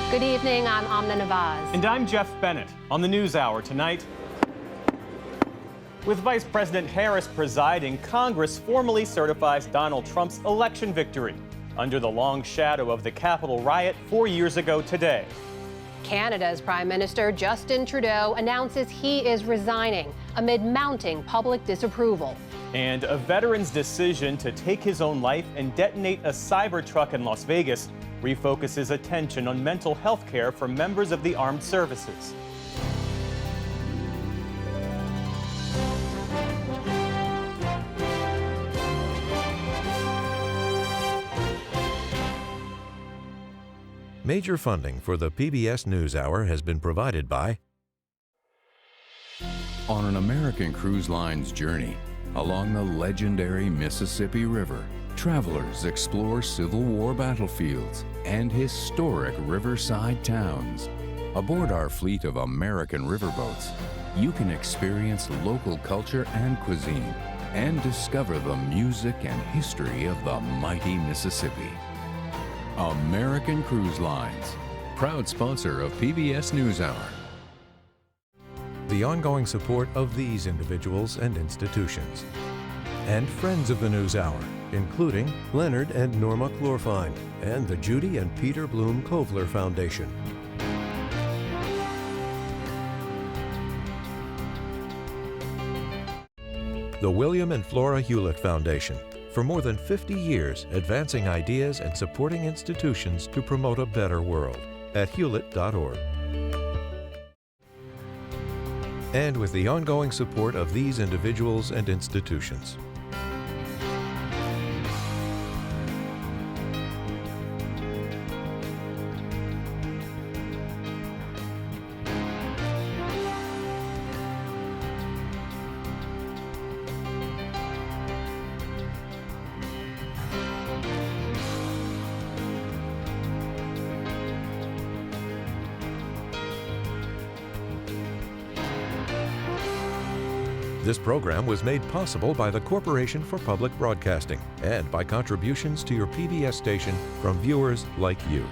Good evening, I'm Amna Nawaz. And I'm Jeff Bennett. On the NewsHour tonight, with Vice President Harris presiding, Congress formally certifies Donald Trump's election victory under the long shadow of the Capitol riot 4 years ago today. Canada's Prime Minister Justin Trudeau announces he is resigning amid mounting public disapproval. And a veteran's decision to take his own life and detonate a Cybertruck in Las Vegas refocuses attention on mental health care for members of the armed services. Major funding for the PBS NewsHour has been provided by... On an American Cruise Line's journey along the legendary Mississippi River, travelers explore Civil War battlefields and historic riverside towns. Aboard our fleet of American riverboats, you can experience local culture and cuisine and discover the music and history of the mighty Mississippi. American Cruise Lines, proud sponsor of PBS NewsHour. The ongoing support of these individuals and institutions. And friends of the NewsHour, including Leonard and Norma Chlorfine and the Judy and Peter Bloom Kovler Foundation. The William and Flora Hewlett Foundation. For more than 50 years, advancing ideas and supporting institutions to promote a better world at hewlett.org. And with the ongoing support of these individuals and institutions. This program was made possible by the Corporation for Public Broadcasting and by contributions to your PBS station from viewers like you.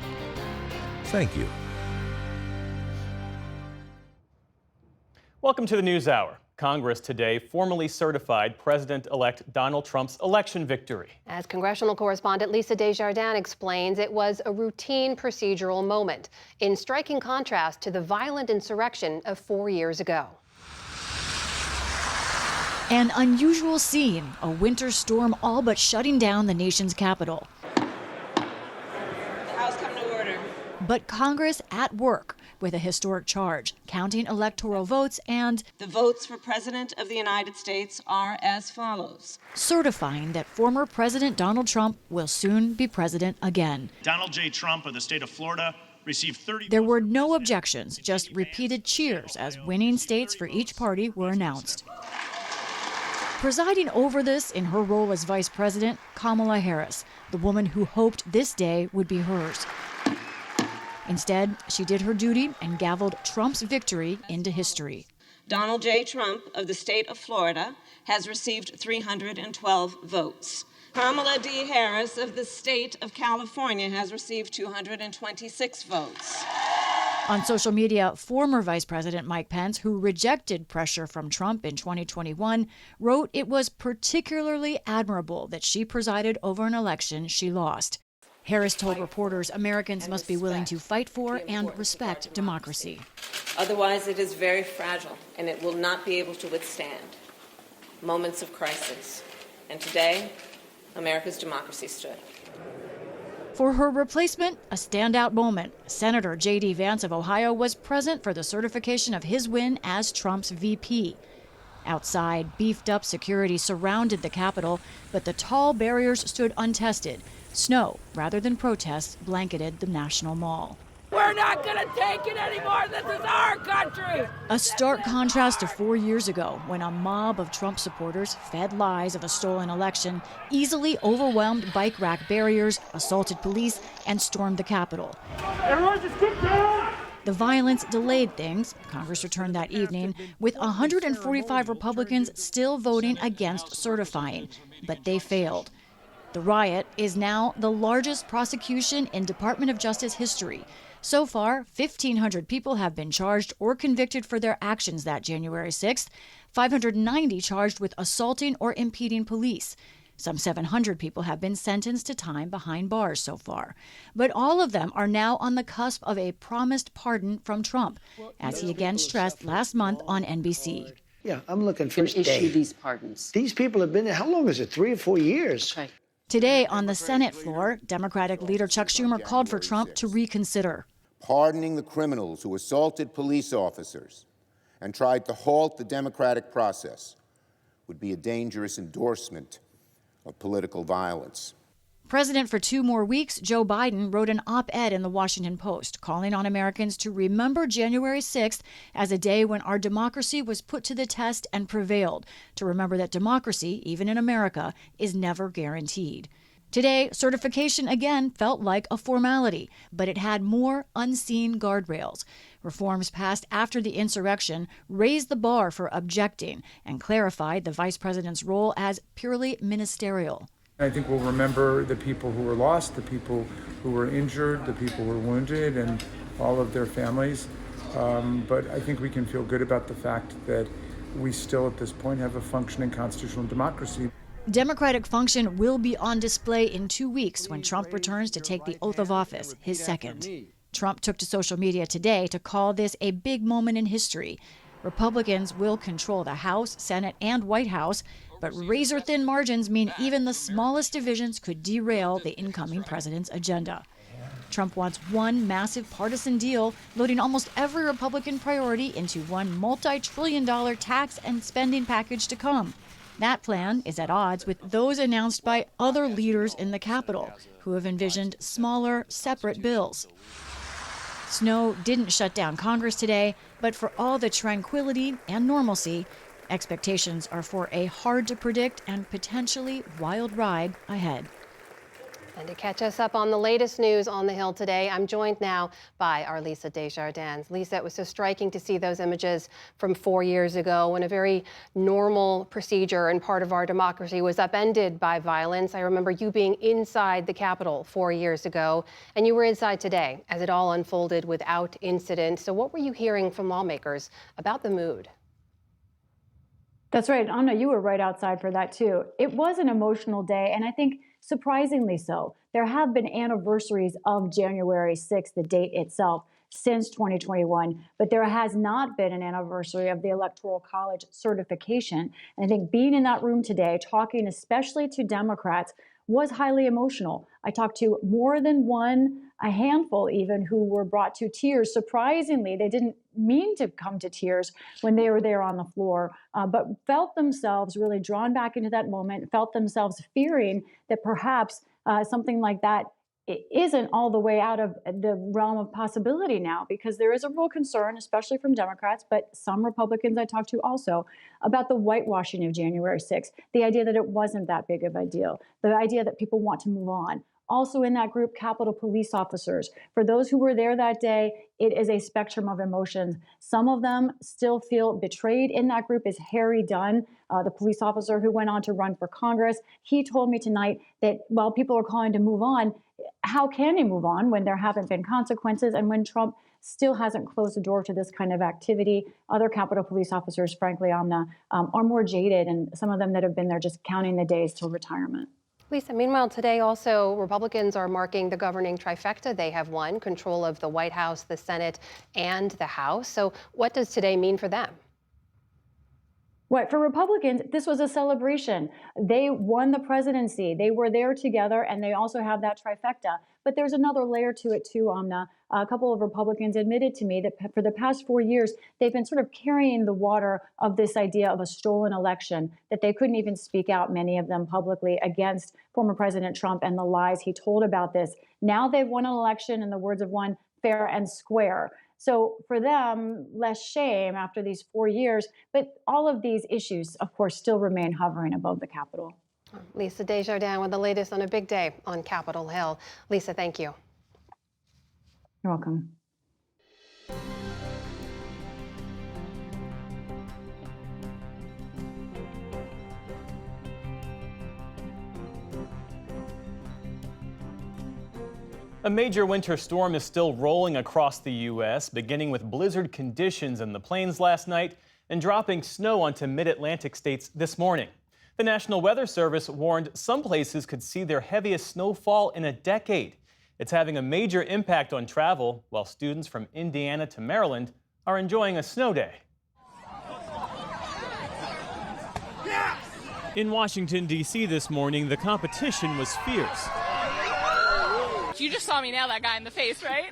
Thank you. Welcome to the NewsHour. Congress today formally certified President-elect Donald Trump's election victory. As congressional correspondent Lisa Desjardins explains, it was a routine procedural moment, in striking contrast to the violent insurrection of 4 years ago. An unusual scene, a winter storm all but shutting down the nation's capital. The House come to order. But Congress at work with a historic charge, counting electoral votes and The votes for President of the United States are as follows. Certifying that former President Donald Trump will soon be president again. Donald J. Trump of the state of Florida received 30. There were no objections, just repeated cheers as winning states for each party were announced. Presiding over this in her role as vice president, Kamala Harris, the woman who hoped this day would be hers. Instead, she did her duty and gavelled Trump's victory into history. Donald J. Trump of the state of Florida has received 312 votes. Kamala D. Harris of the state of California has received 226 votes. On social media, former Vice President Mike Pence, who rejected pressure from Trump in 2021, wrote it was particularly admirable that she presided over an election she lost. Harris told reporters Americans must be willing to fight for and respect democracy. Otherwise, it is very fragile, and it will not be able to withstand moments of crisis. And today, America's democracy stood. For her replacement, a standout moment. Senator J.D. Vance of Ohio was present for the certification of his win as Trump's VP. Outside, beefed-up security surrounded the Capitol, but the tall barriers stood untested. Snow, rather than protests, blanketed the National Mall. We're not going to take it anymore. This is our country. A stark contrast to 4 years ago, when a mob of Trump supporters fed lies of a stolen election, easily overwhelmed bike rack barriers, assaulted police, and stormed the Capitol. Everyone just get down. The violence delayed things. Congress returned that evening, with 145 Republicans still voting against certifying, but they failed. The riot is now the largest prosecution in Department of Justice history. So far, 1,500 people have been charged or convicted for their actions that January 6th, 590 charged with assaulting or impeding police. Some 700 people have been sentenced to time behind bars so far. But all of them are now on the cusp of a promised pardon from Trump, as he again stressed last month on NBC. Yeah, I'm looking first day. Issue these pardons. These people have been there, how long is it, 3 or 4 years? Right. Today on the Senate floor, Democratic leader Chuck Schumer called for Trump to reconsider. Pardoning the criminals who assaulted police officers and tried to halt the democratic process would be a dangerous endorsement of political violence. President for 2 more weeks, Joe Biden wrote an op-ed in the Washington Post calling on Americans to remember January 6th as a day when our democracy was put to the test and prevailed, to remember that democracy, even in America, is never guaranteed. Today, certification again felt like a formality, but it had more unseen guardrails. Reforms passed after the insurrection raised the bar for objecting and clarified the vice president's role as purely ministerial. I think we'll remember the people who were lost, the people who were injured, the people who were wounded, and all of their families. But I think we can feel good about the fact that we still, at this point, have a functioning constitutional democracy. Democratic function will be on display in 2 weeks when Trump returns to take the oath of office, his second. Trump took to social media today to call this a big moment in history. Republicans will control the House, Senate, and White House, but razor-thin margins mean even the smallest divisions could derail the incoming president's agenda. Trump wants one massive partisan deal, loading almost every Republican priority into one multi-trillion-dollar tax and spending package to come. That plan is at odds with those announced by other leaders in the Capitol, who have envisioned smaller, separate bills. Snow didn't shut down Congress today, but for all the tranquility and normalcy, expectations are for a hard-to-predict and potentially wild ride ahead. And to catch us up on the latest news on the Hill today, I'm joined now by our Lisa Desjardins. Lisa, it was so striking to see those images from 4 years ago when a very normal procedure and part of our democracy was upended by violence. I remember you being inside the Capitol 4 years ago, and you were inside today as it all unfolded without incident. So what were you hearing from lawmakers about the mood? That's right. Anna, you were right outside for that, too. It was an emotional day, and I think surprisingly so. There have been anniversaries of January 6th, the date itself, since 2021, but there has not been an anniversary of the Electoral College certification. And I think being in that room today, talking especially to Democrats, was highly emotional. I talked to more than one, a handful even, who were brought to tears. Surprisingly, they didn't mean to come to tears when they were there on the floor, but felt themselves really drawn back into that moment, felt themselves fearing that perhaps something like that isn't all the way out of the realm of possibility now, because there is a real concern, especially from Democrats, but some Republicans I talked to also, about the whitewashing of January 6th, the idea that it wasn't that big of a deal, the idea that people want to move on. Also in that group, Capitol Police officers. For those who were there that day, it is a spectrum of emotions. Some of them still feel betrayed. In that group is Harry Dunn, the police officer who went on to run for Congress. He told me tonight that while people are calling to move on, how can they move on when there haven't been consequences and when Trump still hasn't closed the door to this kind of activity? Other Capitol Police officers, frankly, Amna, are more jaded, and some of them that have been there just counting the days till retirement. Lisa, meanwhile, today also Republicans are marking the governing trifecta. They have won control of the White House, the Senate, and the House. So what does today mean for them? Right. For Republicans, this was a celebration. They won the presidency. They were there together, and they also have that trifecta. But there's another layer to it, too, Amna. A couple of Republicans admitted to me that for the past 4 years, they've been sort of carrying the water of this idea of a stolen election, that they couldn't even speak out, many of them publicly, against former President Trump and the lies he told about this. Now they've won an election, in the words of one, fair and square. So for them, less shame after these 4 years, but all of these issues, of course, still remain hovering above the Capitol. Lisa Desjardins with the latest on a big day on Capitol Hill. Lisa, thank you. You're welcome. A major winter storm is still rolling across the U.S., beginning with blizzard conditions in the plains last night and dropping snow onto mid-Atlantic states this morning. The National Weather Service warned some places could see their heaviest snowfall in a decade. It's having a major impact on travel, while students from Indiana to Maryland are enjoying a snow day. In Washington, D.C. this morning, the competition was fierce. You just saw me nail that guy in the face, right?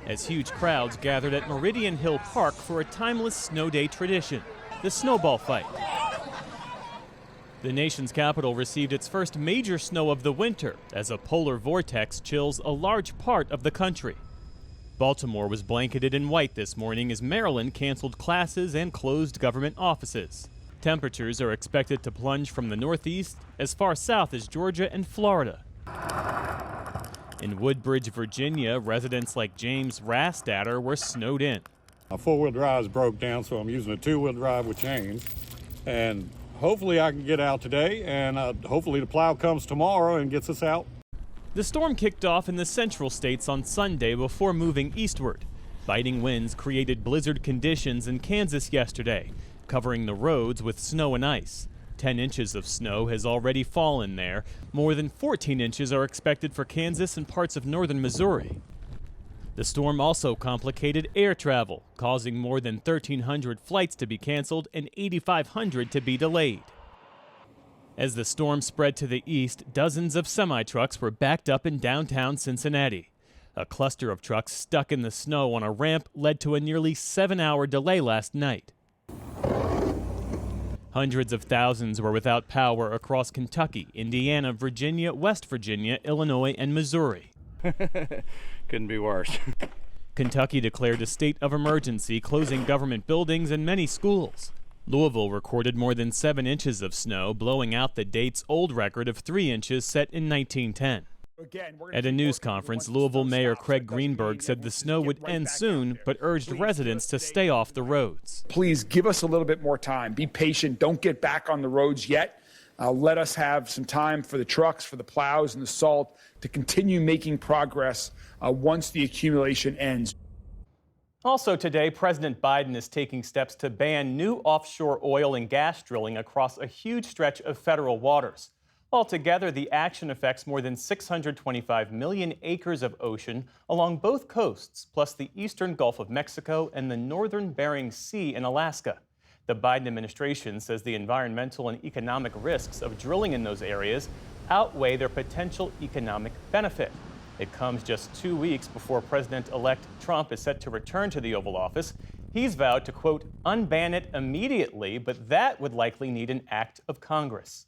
As huge crowds gathered at Meridian Hill Park for a timeless snow day tradition, the snowball fight. The nation's capital received its first major snow of the winter as a polar vortex chills a large part of the country. Baltimore was blanketed in white this morning as Maryland canceled classes and closed government offices. Temperatures are expected to plunge from the northeast as far south as Georgia and Florida. In Woodbridge, Virginia, residents like James Rastatter were snowed in. My four-wheel drive is broke down, so I'm using a two-wheel drive with chains. And hopefully I can get out today, and hopefully the plow comes tomorrow and gets us out. The storm kicked off in the central states on Sunday before moving eastward. Biting winds created blizzard conditions in Kansas yesterday, covering the roads with snow and ice. 10 inches of snow has already fallen there. More than 14 inches are expected for Kansas and parts of northern Missouri. The storm also complicated air travel, causing more than 1,300 flights to be canceled and 8,500 to be delayed. As the storm spread to the east, dozens of semi-trucks were backed up in downtown Cincinnati. A cluster of trucks stuck in the snow on a ramp led to a nearly 7-hour delay last night. Hundreds of thousands were without power across Kentucky, Indiana, Virginia, West Virginia, Illinois, and Missouri. Couldn't be worse. Kentucky declared a state of emergency, closing government buildings and many schools. Louisville recorded more than 7 inches of snow, blowing out the date's old record of 3 inches set in 1910. At a news conference, Louisville Mayor Craig Greenberg said the snow would end soon, but urged residents to stay off the roads. Please give us a little bit more time. Be patient. Don't get back on the roads yet. Let us have some time for the trucks, for the plows and the salt to continue making progress once the accumulation ends. Also today, President Biden is taking steps to ban new offshore oil and gas drilling across a huge stretch of federal waters. Altogether, the action affects more than 625 million acres of ocean along both coasts, plus the eastern Gulf of Mexico and the northern Bering Sea in Alaska. The Biden administration says the environmental and economic risks of drilling in those areas outweigh their potential economic benefit. It comes just 2 weeks before President-elect Trump is set to return to the Oval Office. He's vowed to, quote, unban it immediately, but that would likely need an act of Congress.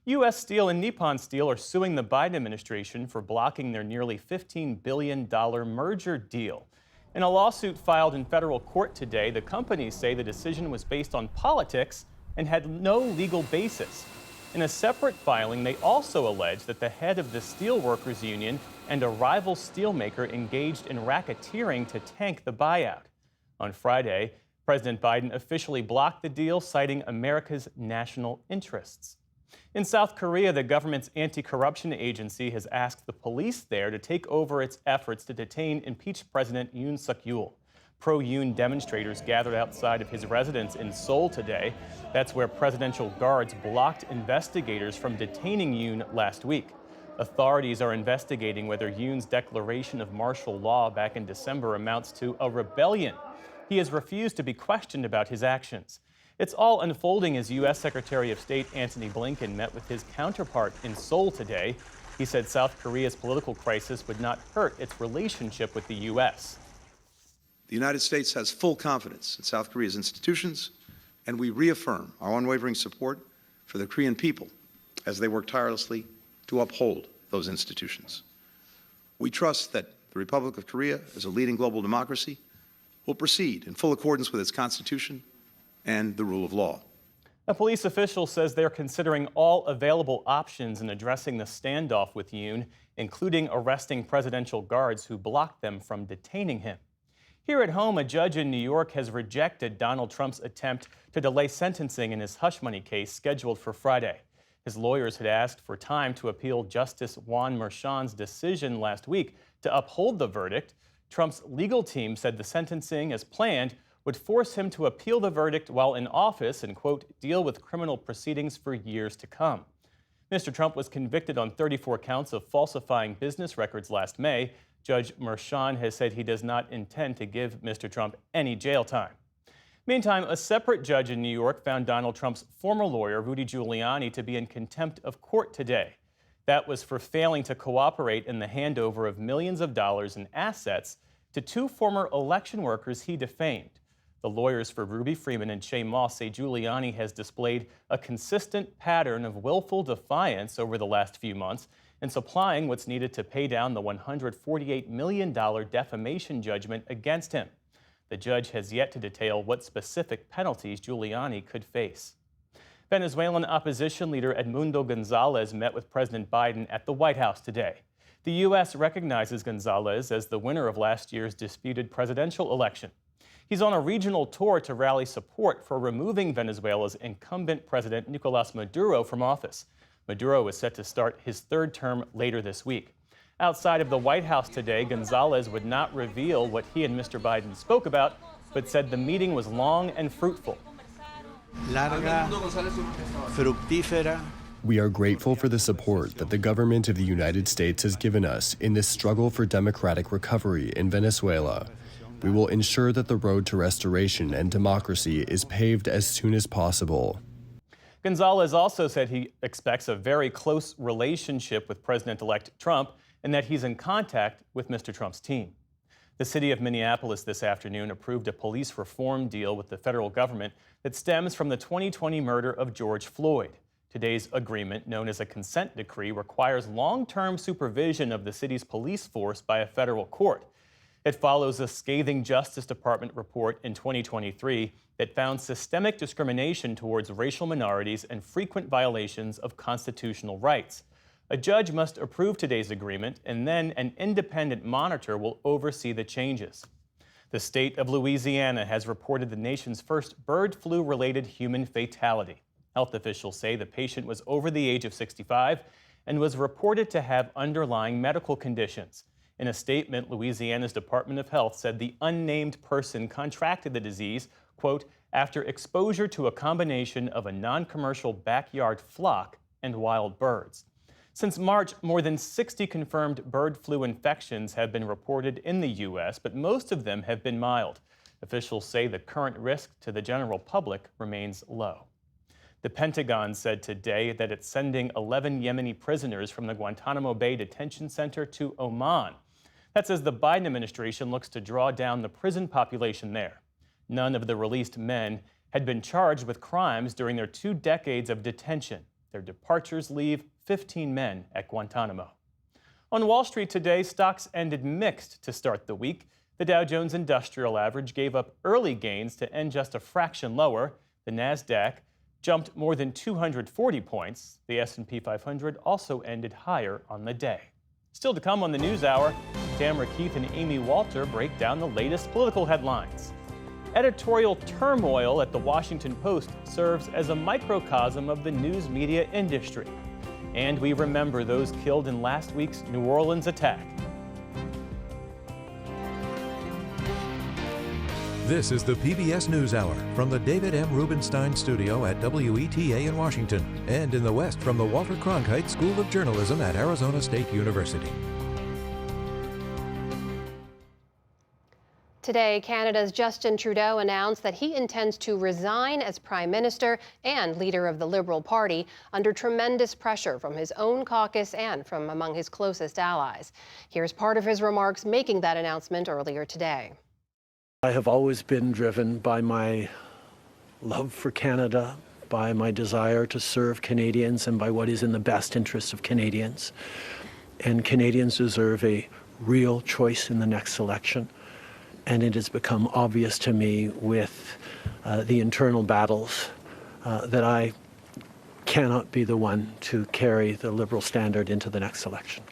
U.S. Steel and Nippon Steel are suing the Biden administration for blocking their nearly $15 billion merger deal. In a lawsuit filed in federal court today, the companies say the decision was based on politics and had no legal basis. In a separate filing, they also allege that the head of the Steelworkers Union and a rival steelmaker engaged in racketeering to tank the buyout. On Friday, President Biden officially blocked the deal, citing America's national interests. In South Korea, the government's anti-corruption agency has asked the police there to take over its efforts to detain impeached President Yoon Suk-yeol. Pro-Yoon demonstrators gathered outside of his residence in Seoul today. That's where presidential guards blocked investigators from detaining Yoon last week. Authorities are investigating whether Yoon's declaration of martial law back in December amounts to a rebellion. He has refused to be questioned about his actions. It's all unfolding as U.S. Secretary of State Antony Blinken met with his counterpart in Seoul today. He said South Korea's political crisis would not hurt its relationship with the U.S. The United States has full confidence in South Korea's institutions, and we reaffirm our unwavering support for the Korean people as they work tirelessly to uphold those institutions. We trust that the Republic of Korea, as a leading global democracy, will proceed in full accordance with its constitution and the rule of law. A police official says they're considering all available options in addressing the standoff with Yoon, including arresting presidential guards who blocked them from detaining him. Here at home, a judge in New York has rejected Donald Trump's attempt to delay sentencing in his hush money case scheduled for Friday. His lawyers had asked for time to appeal Justice Juan Merchan's decision last week to uphold the verdict. Trump's legal team said the sentencing, as planned, would force him to appeal the verdict while in office and, quote, deal with criminal proceedings for years to come. Mr. Trump was convicted on 34 counts of falsifying business records last May. Judge Merchan has said he does not intend to give Mr. Trump any jail time. Meantime, a separate judge in New York found Donald Trump's former lawyer, Rudy Giuliani, to be in contempt of court today. That was for failing to cooperate in the handover of millions of dollars in assets to two former election workers he defamed. The lawyers for Ruby Freeman and Shay Moss say Giuliani has displayed a consistent pattern of willful defiance over the last few months in supplying what's needed to pay down the $148 million defamation judgment against him. The judge has yet to detail what specific penalties Giuliani could face. Venezuelan opposition leader Edmundo Gonzalez met with President Biden at the White House today. The U.S. recognizes Gonzalez as the winner of last year's disputed presidential election. He's on a regional tour to rally support for removing Venezuela's incumbent president Nicolás Maduro from office. Maduro is set to start his third term later this week. Outside of the White House today, Gonzalez would not reveal what he and Mr. Biden spoke about, but said the meeting was long and fruitful. Larga, fructífera. We are grateful for the support that the government of the United States has given us in this struggle for democratic recovery in Venezuela. We will ensure that the road to restoration and democracy is paved as soon as possible. Gonzalez also said he expects a very close relationship with President-elect Trump and that he's in contact with Mr. Trump's team. The city of Minneapolis this afternoon approved a police reform deal with the federal government that stems from the 2020 murder of George Floyd. Today's agreement, known as a consent decree, requires long-term supervision of the city's police force by a federal court. It follows a scathing Justice Department report in 2023 that found systemic discrimination towards racial minorities and frequent violations of constitutional rights. A judge must approve today's agreement, and then an independent monitor will oversee the changes. The state of Louisiana has reported the nation's first bird flu-related human fatality. Health officials say the patient was over the age of 65 and was reported to have underlying medical conditions. In a statement, Louisiana's Department of Health said the unnamed person contracted the disease, quote, after exposure to a combination of a non-commercial backyard flock and wild birds. Since March, more than 60 confirmed bird flu infections have been reported in the U.S., but most of them have been mild. Officials say the current risk to the general public remains low. The Pentagon said today that it's sending 11 Yemeni prisoners from the Guantanamo Bay Detention Center to Oman. That's as the Biden administration looks to draw down the prison population there. None of the released men had been charged with crimes during their 2 decades of detention. Their departures leave 15 men at Guantanamo. On Wall Street today, stocks ended mixed to start the week. The Dow Jones Industrial Average gave up early gains to end just a fraction lower. The Nasdaq jumped more than 240 points. The S&P 500 also ended higher on the day. Still to come on the News Hour, Tamara Keith and Amy Walter break down the latest political headlines. Editorial turmoil at The Washington Post serves as a microcosm of the news media industry. And we remember those killed in last week's New Orleans attack. This is the PBS NewsHour from the David M. Rubenstein Studio at WETA in Washington, and in the West from the Walter Cronkite School of Journalism at Arizona State University. Today, Canada's Justin Trudeau announced that he intends to resign as Prime Minister and leader of the Liberal Party under tremendous pressure from his own caucus and from among his closest allies. Here's part of his remarks making that announcement earlier today. I have always been driven by my love for Canada, by my desire to serve Canadians, and by what is in the best interest of Canadians. And Canadians deserve a real choice in the next election. And it has become obvious to me with the internal battles that I cannot be the one to carry the Liberal standard into the next election.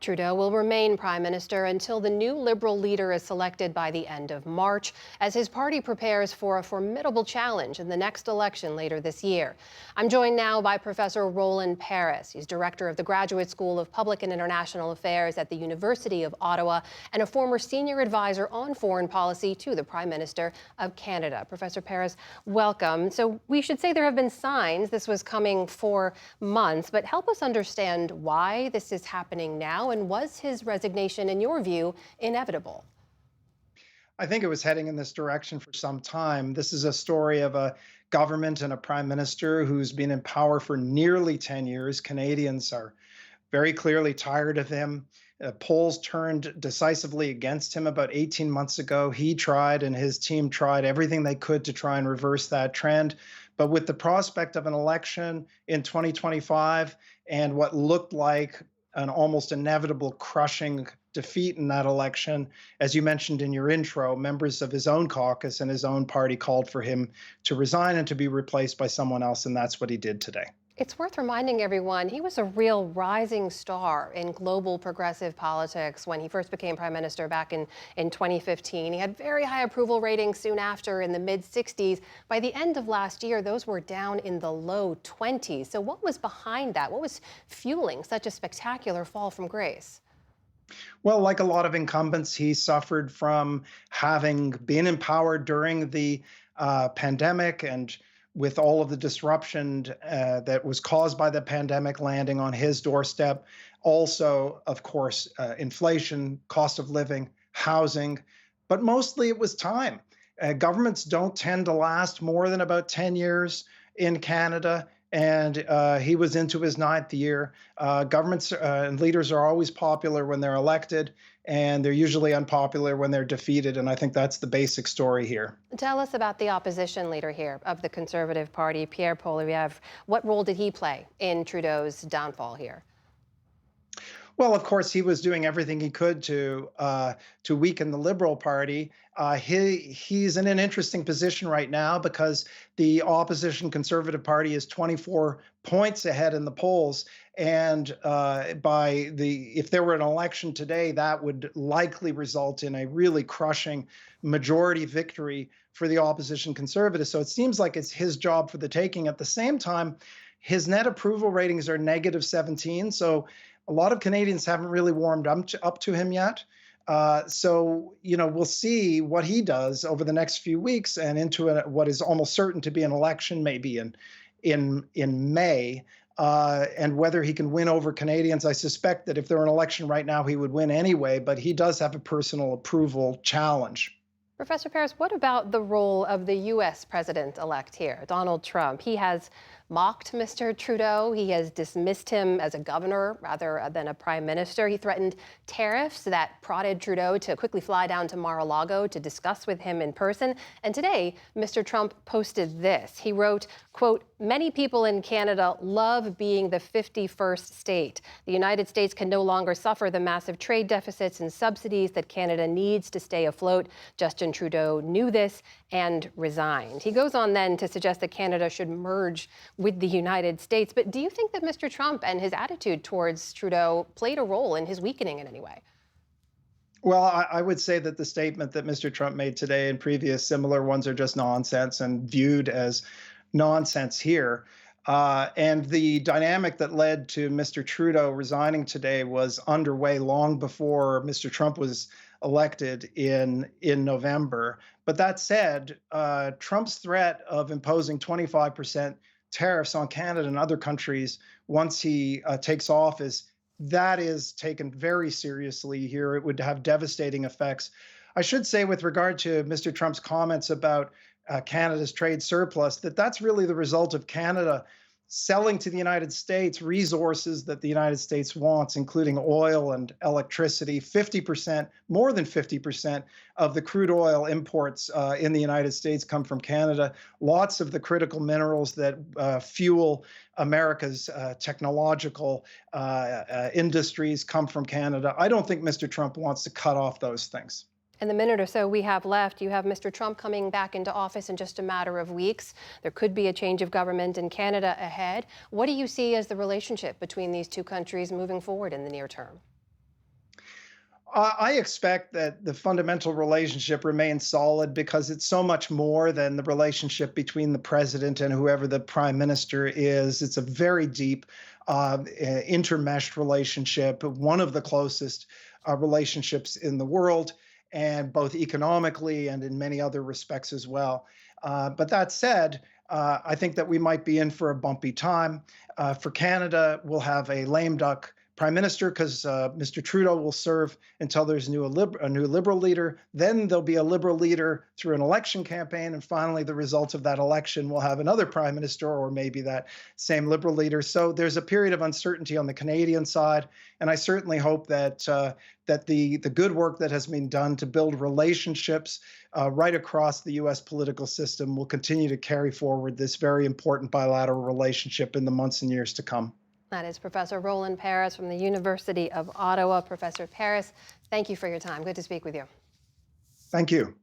Trudeau will remain prime minister until the new Liberal leader is selected by the end of March, as his party prepares for a formidable challenge in the next election later this year. I'm joined now by Professor Roland Paris. He's director of the Graduate School of Public and International Affairs at the University of Ottawa and a former senior advisor on foreign policy to the Prime Minister of Canada. Professor Paris, welcome. So we should say there have been signs this was coming for months, but help us understand why this is happening now. And was his resignation, in your view, inevitable? I think it was heading in this direction for some time. This is a story of a government and a prime minister who's been in power for nearly 10 years. Canadians are very clearly tired of him. Polls turned decisively against him about 18 months ago. He tried and his team tried everything they could to try and reverse that trend. But with the prospect of an election in 2025 and what looked like an almost inevitable crushing defeat in that election, as you mentioned in your intro, members of his own caucus and his own party called for him to resign and to be replaced by someone else, and that's what he did today. It's worth reminding everyone he was a real rising star in global progressive politics when he first became prime minister back in 2015. He had very high approval ratings soon after in the mid-60s. By the end of last year, those were down in the low 20s. So what was behind that? What was fueling such a spectacular fall from grace? Well, like a lot of incumbents, he suffered from having been in power during the pandemic and with all of the disruption that was caused by the pandemic landing on his doorstep. Also, of course, inflation, cost of living, housing, but mostly it was time. Governments don't tend to last more than about 10 years in Canada, and he was into his 9th year. Governments and leaders are always popular when they're elected, and they're usually unpopular when they're defeated, and I think that's the basic story here. Tell us about the opposition leader here of the Conservative Party, Pierre Poilievre. What role did he play in Trudeau's downfall here? Well, of course, he was doing everything he could to weaken the Liberal Party. He's in an interesting position right now because the opposition Conservative Party is 24 points ahead in the polls, and if there were an election today, that would likely result in a really crushing majority victory for the opposition Conservatives. So it seems like it's his job for the taking. At the same time, his net approval ratings are negative 17, so a lot of Canadians haven't really warmed up to him yet. So, we'll see what he does over the next few weeks and into what is almost certain to be an election, maybe in May, and whether he can win over Canadians. I suspect that if there were an election right now, he would win anyway, but he does have a personal approval challenge. Professor Paris, what about the role of the U.S. president-elect here, Donald Trump? He has mocked Mr. Trudeau. He has dismissed him as a governor rather than a prime minister. He threatened tariffs that prodded Trudeau to quickly fly down to Mar-a-Lago to discuss with him in person. And today, Mr. Trump posted this. He wrote, quote, "Many people in Canada love being the 51st state. The United States can no longer suffer the massive trade deficits and subsidies that Canada needs to stay afloat. Justin Trudeau knew this and resigned." He goes on then to suggest that Canada should merge with the United States. But do you think that Mr. Trump and his attitude towards Trudeau played a role in his weakening in any way? Well, I would say that the statement that Mr. Trump made today and previous similar ones are just nonsense and viewed as nonsense here. And the dynamic that led to Mr. Trudeau resigning today was underway long before Mr. Trump was elected in November. But that said, Trump's threat of imposing 25% tariffs on Canada and other countries once he takes office, that is taken very seriously here. It would have devastating effects. I should say, with regard to Mr. Trump's comments about Canada's trade surplus, that's really the result of Canada selling to the United States resources that the United States wants, including oil and electricity. 50%, more than 50% of the crude oil imports in the United States come from Canada. Lots of the critical minerals that fuel America's technological industries come from Canada. I don't think Mr. Trump wants to cut off those things. In the minute or so we have left, you have Mr. Trump coming back into office in just a matter of weeks. There could be a change of government in Canada ahead. What do you see as the relationship between these two countries moving forward in the near term? I expect that the fundamental relationship remains solid because it's so much more than the relationship between the president and whoever the prime minister is. It's a very deep intermeshed relationship, one of the closest relationships in the world, and both economically and in many other respects as well. But that said, I think that we might be in for a bumpy time. For Canada, we'll have a lame duck prime minister because Mr. Trudeau will serve until there's a new Liberal leader. Then there'll be a Liberal leader through an election campaign. And finally, the results of that election will have another prime minister or maybe that same Liberal leader. So there's a period of uncertainty on the Canadian side. And I certainly hope that that the good work that has been done to build relationships right across the U.S. political system will continue to carry forward this very important bilateral relationship in the months and years to come. That is Professor Roland Paris from the University of Ottawa. Professor Paris, thank you for your time. Good to speak with you. Thank you.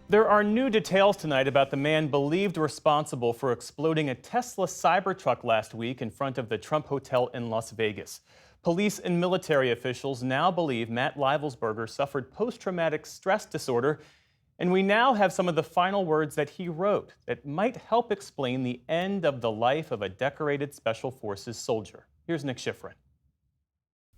There are new details tonight about the man believed responsible for exploding a Tesla Cybertruck last week in front of the Trump Hotel in Las Vegas. Police and military officials now believe Matt Leibelsberger suffered post-traumatic stress disorder, and we now have some of the final words that he wrote that might help explain the end of the life of a decorated Special Forces soldier. Here's Nick Schifrin.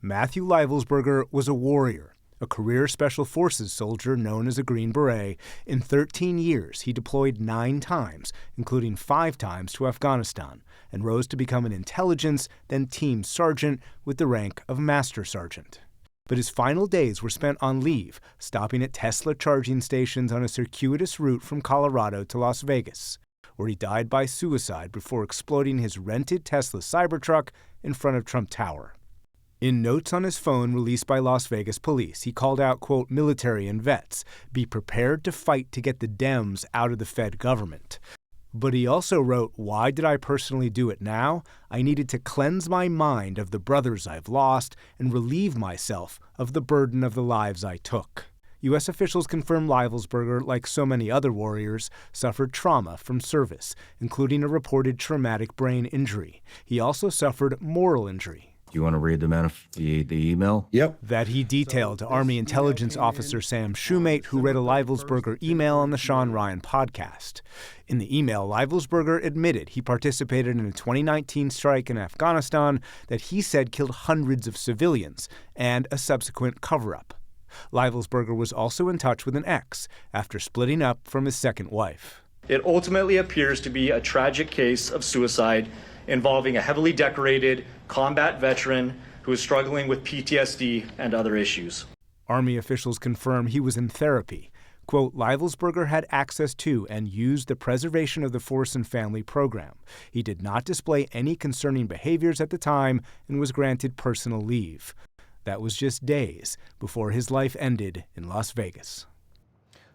Matthew Leibelsberger was a warrior, a career Special Forces soldier known as a Green Beret. In 13 years, he deployed 9 times, including 5 times to Afghanistan, and rose to become an intelligence, then team sergeant with the rank of Master Sergeant. But his final days were spent on leave, stopping at Tesla charging stations on a circuitous route from Colorado to Las Vegas, where he died by suicide before exploding his rented Tesla Cybertruck in front of Trump Tower. In notes on his phone released by Las Vegas police, he called out, quote, military and vets, be prepared to fight to get the Dems out of the Fed government. But he also wrote, why did I personally do it now? I needed to cleanse my mind of the brothers I've lost and relieve myself of the burden of the lives I took. U.S. officials confirm Leibelsberger, like so many other warriors, suffered trauma from service, including a reported traumatic brain injury. He also suffered moral injury. You want to read the email? Yep. That he detailed to Army Intelligence Officer Sam Shoemate, who read a Leibelsberger email on the Sean Ryan podcast. In the email, Leibelsberger admitted he participated in a 2019 strike in Afghanistan that he said killed hundreds of civilians and a subsequent cover-up. Leibelsberger was also in touch with an ex after splitting up from his second wife. It ultimately appears to be a tragic case of suicide involving a heavily decorated combat veteran who is struggling with PTSD and other issues. Army officials confirm he was in therapy. Quote, Leibelsberger had access to and used the Preservation of the Force and Family program. He did not display any concerning behaviors at the time and was granted personal leave. That was just days before his life ended in Las Vegas.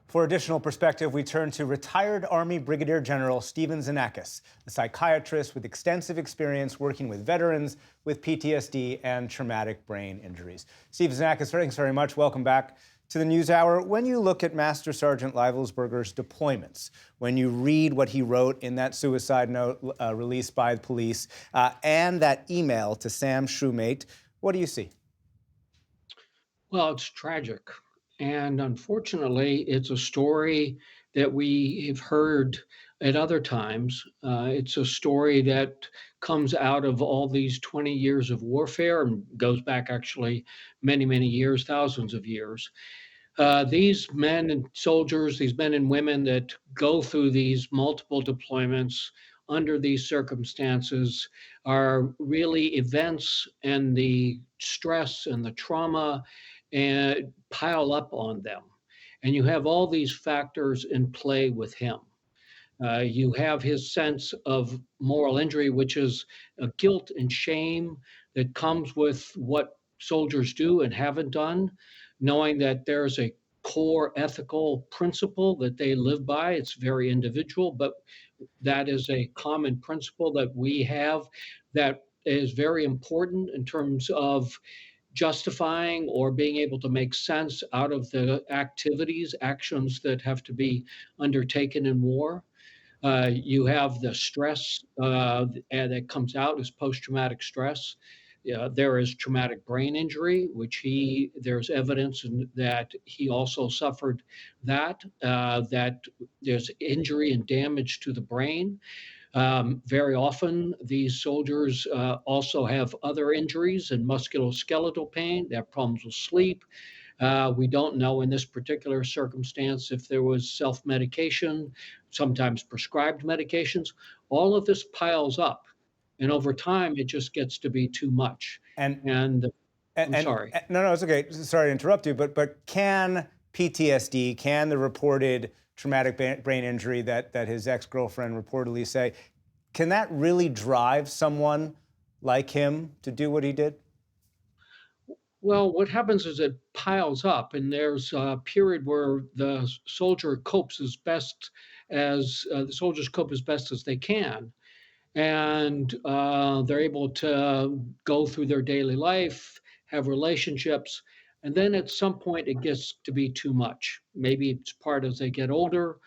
For additional perspective, we turn to retired Army Brigadier General Stephen Xenakis, a psychiatrist with extensive experience working with veterans with PTSD and traumatic brain injuries. Steve Xenakis, thanks very much. Welcome back to the NewsHour. When you look at Master Sergeant Leibelsberger's deployments, when you read what he wrote in that suicide note released by the police and that email to Sam Shoemate, what do you see? Well, it's tragic. And unfortunately, it's a story that we have heard at other times. It's a story that comes out of all these 20 years of warfare and goes back actually many, many years, thousands of years. These men and soldiers, these men and women that go through these multiple deployments under these circumstances are really events, and the stress and the trauma and pile up on them. And you have all these factors in play with him. You have his sense of moral injury, which is a guilt and shame that comes with what soldiers do and haven't done, knowing that there's a core ethical principle that they live by. It's very individual, but that is a common principle that we have that is very important in terms of justifying or being able to make sense out of the actions that have to be undertaken in war. You have the stress that comes out as post-traumatic stress. There is traumatic brain injury, which there's evidence that he also suffered that there's injury and damage to the brain. Very often, these soldiers also have other injuries and musculoskeletal pain. They have problems with sleep. We don't know in this particular circumstance if there was self-medication, sometimes prescribed medications. All of this piles up. And over time, it just gets to be too much. I'm sorry. No, it's okay. Sorry to interrupt you, but can PTSD, can the reported traumatic brain injury that his ex-girlfriend reportedly say, can that really drive someone like him to do what he did? Well, what happens is it piles up, and there's a period where the soldiers cope as best as they can. And they're able to go through their daily life, have relationships, and then at some point it gets to be too much. Maybe it's part as they get older,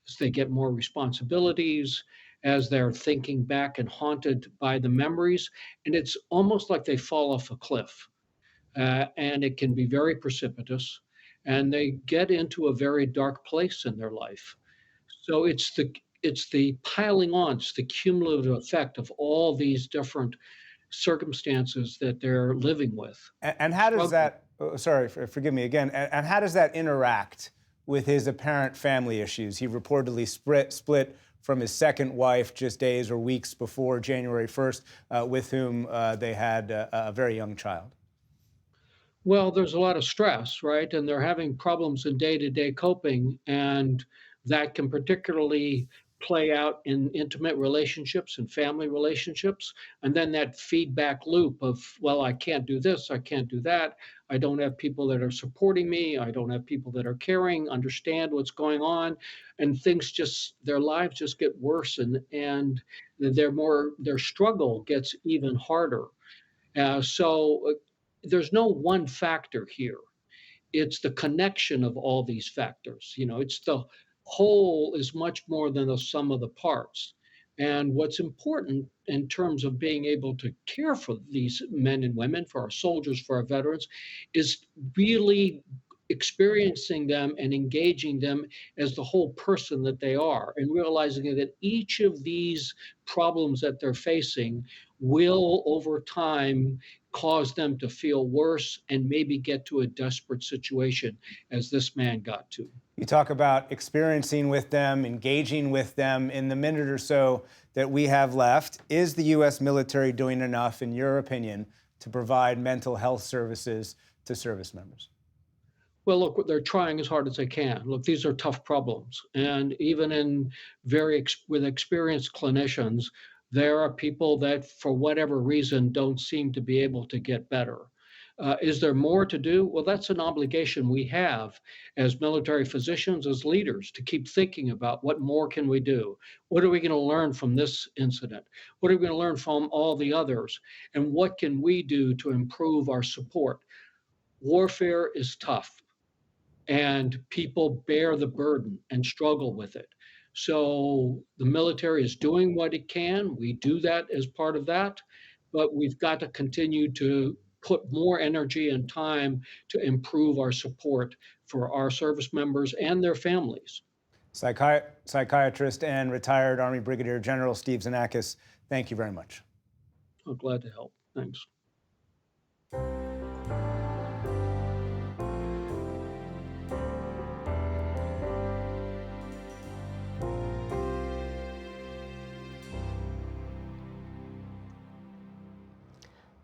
as they get more responsibilities, as they're thinking back and haunted by the memories, and it's almost like they fall off a cliff. And it can be very precipitous, and they get into a very dark place in their life. So it's the piling on, it's the cumulative effect of all these different circumstances that they're living with. And how does that, forgive me again, and how does that interact with his apparent family issues? He reportedly split from his second wife just days or weeks before January 1st, with whom they had a very young child. Well, there's a lot of stress, right? And they're having problems in day-to-day coping, and that can particularly play out in intimate relationships and family relationships. And then that feedback loop of, well, I can't do this, I can't do that. I don't have people that are supporting me. I don't have people that are caring, understand what's going on. And their lives just get worse, and their struggle gets even harder. So there's no one factor here. It's the connection of all these factors. It's the whole is much more than the sum of the parts. And what's important in terms of being able to care for these men and women, for our soldiers, for our veterans, is really experiencing them and engaging them as the whole person that they are, and realizing that each of these problems that they're facing will, over time, cause them to feel worse and maybe get to a desperate situation, as this man got to. You talk about experiencing with them, engaging with them. In the minute or so that we have left, is the U.S. military doing enough, in your opinion, to provide mental health services to service members? Well, look, they're trying as hard as they can. Look, these are tough problems. And even with experienced clinicians, there are people that, for whatever reason, don't seem to be able to get better. Is there more to do? Well, that's an obligation we have as military physicians, as leaders, to keep thinking about what more can we do? What are we going to learn from this incident? What are we going to learn from all the others? And what can we do to improve our support? Warfare is tough, and people bear the burden and struggle with it. So the military is doing what it can. We do that as part of that, but we've got to continue to put more energy and time to improve our support for our service members and their families. Psychiatrist and retired Army Brigadier General Steve Xenakis, thank you very much. I'm glad to help. Thanks.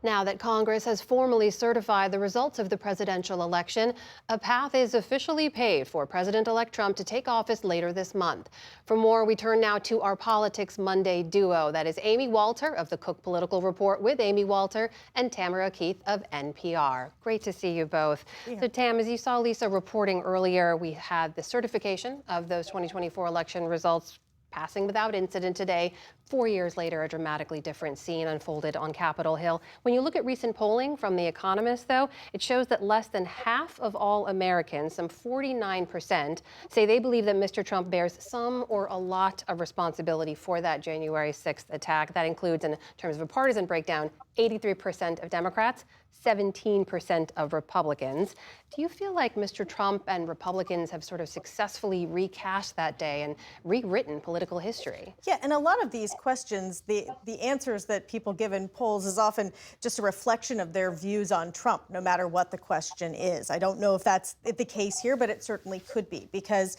Now that Congress has formally certified the results of the presidential election, a path is officially paved for President-elect Trump to take office later this month. For more, we turn now to our Politics Monday duo. That is Amy Walter of the Cook Political Report with Amy Walter and Tamara Keith of NPR. Great to see you both. Yeah. So Tam, as you saw Lisa reporting earlier, we had the certification of those 2024 election results passing without incident today. 4 years later, a dramatically different scene unfolded on Capitol Hill. When you look at recent polling from The Economist, though, it shows that less than half of all Americans, some 49%, say they believe that Mr. Trump bears some or a lot of responsibility for that January 6th attack. That includes, in terms of a partisan breakdown, 83% of Democrats, 17% of Republicans. Do you feel like Mr. Trump and Republicans have sort of successfully recast that day and rewritten political history? Yeah, and a lot of these questions, the answers that people give in polls is often just a reflection of their views on Trump, no matter what the question is. I don't know if that's the case here, but it certainly could be, because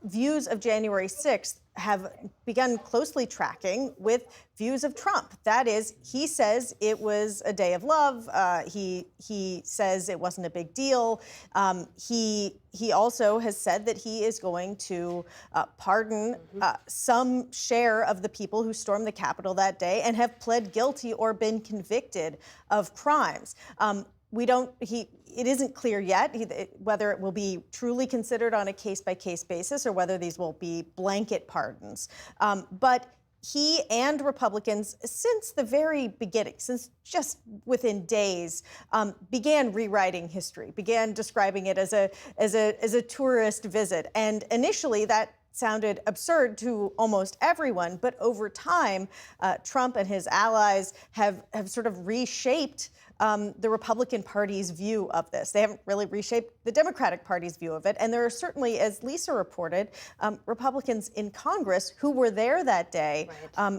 views of January 6th have begun closely tracking with views of Trump. That is, he says it was a day of love. He says it wasn't a big deal. He also has said that he is going to pardon some share of the people who stormed the Capitol that day and have pled guilty or been convicted of crimes. It isn't clear yet whether it will be truly considered on a case-by-case basis or whether these will be blanket pardons. But he and Republicans, since the very beginning, since just within days, began rewriting history, began describing it as a tourist visit. And initially, that sounded absurd to almost everyone. But over time, Trump and his allies have sort of reshaped the Republican Party's view of this. They haven't really reshaped the Democratic Party's view of it. And there are certainly, as Lisa reported, Republicans in Congress who were there that day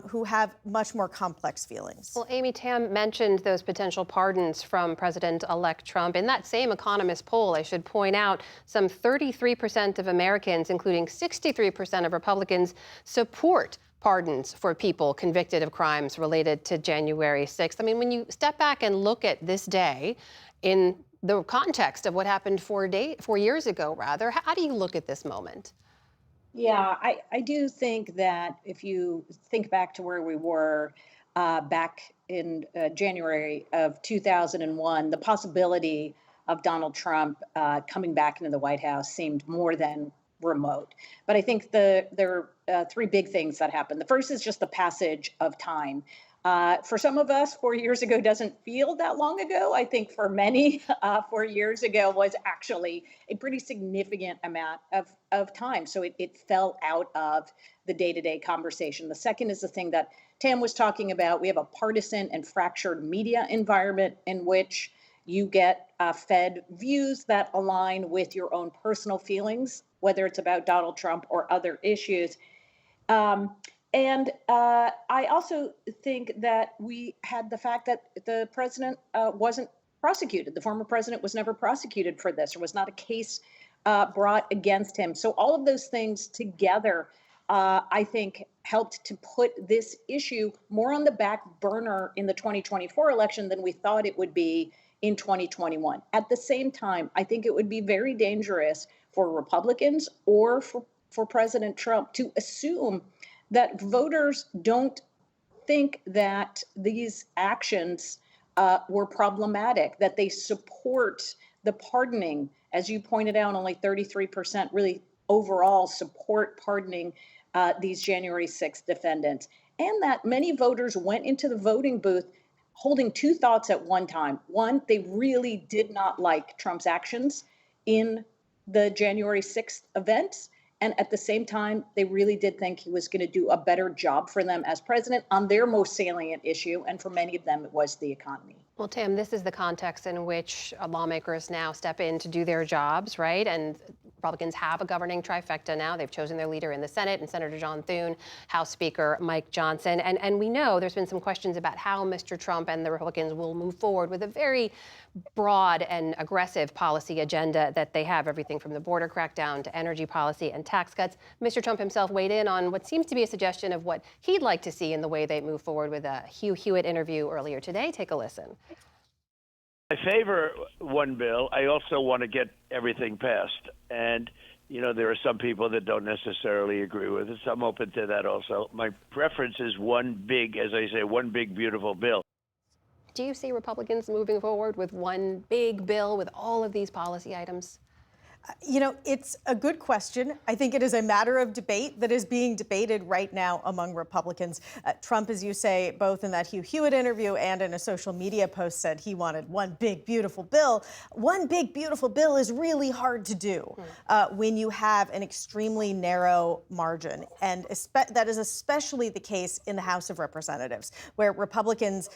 who have much more complex feelings. Well, Amy, Tam mentioned those potential pardons from President-elect Trump. In that same Economist poll, I should point out, some 33% of Americans, including 63% of Republicans, support pardons for people convicted of crimes related to January 6th. I mean, when you step back and look at this day in the context of what happened 4 years ago, how do you look at this moment? Yeah, I do think that if you think back to where we were back in January of 2001, the possibility of Donald Trump coming back into the White House seemed more than remote. But I think there are three big things that happened. The first is just the passage of time. For some of us, 4 years ago doesn't feel that long ago. I think for many, 4 years ago was actually a pretty significant amount of time. So it fell out of the day-to-day conversation. The second is the thing that Tam was talking about. We have a partisan and fractured media environment in which you get fed views that align with your own personal feelings, whether it's about Donald Trump or other issues. And I also think that we had the fact that the president wasn't prosecuted. The former president was never prosecuted for this. There was not a case brought against him. So all of those things together, I think, helped to put this issue more on the back burner in the 2024 election than we thought it would be in 2021. At the same time, I think it would be very dangerous for Republicans or for President Trump to assume that voters don't think that these actions were problematic, that they support the pardoning. As you pointed out, only 33% really overall support pardoning these January 6th defendants, and that many voters went into the voting booth holding two thoughts at one time. One, they really did not like Trump's actions in the January 6th events. And at the same time, they really did think he was going to do a better job for them as president on their most salient issue. And for many of them, it was the economy. Well, Tim, this is the context in which lawmakers now step in to do their jobs, right? And Republicans have a governing trifecta now. They've chosen their leader in the Senate and Senator John Thune, House Speaker Mike Johnson. And we know there's been some questions about how Mr. Trump and the Republicans will move forward with a very broad and aggressive policy agenda that they have, everything from the border crackdown to energy policy and tax cuts. Mr. Trump himself weighed in on what seems to be a suggestion of what he'd like to see in the way they move forward with a Hugh Hewitt interview earlier today. Take a listen. I favor one bill. I also want to get everything passed. And, you know, there are some people that don't necessarily agree with it. So I'm open to that also. My preference is one big, as I say, one big, beautiful bill. Do you see Republicans moving forward with one big bill with all of these policy items? You know, it's a good question. I think it is a matter of debate that is being debated right now among Republicans. Trump, as you say, both in that Hugh Hewitt interview and in a social media post, said he wanted one big, beautiful bill. One big, beautiful bill is really hard to do when you have an extremely narrow margin. And that is especially the case in the House of Representatives, where Republicans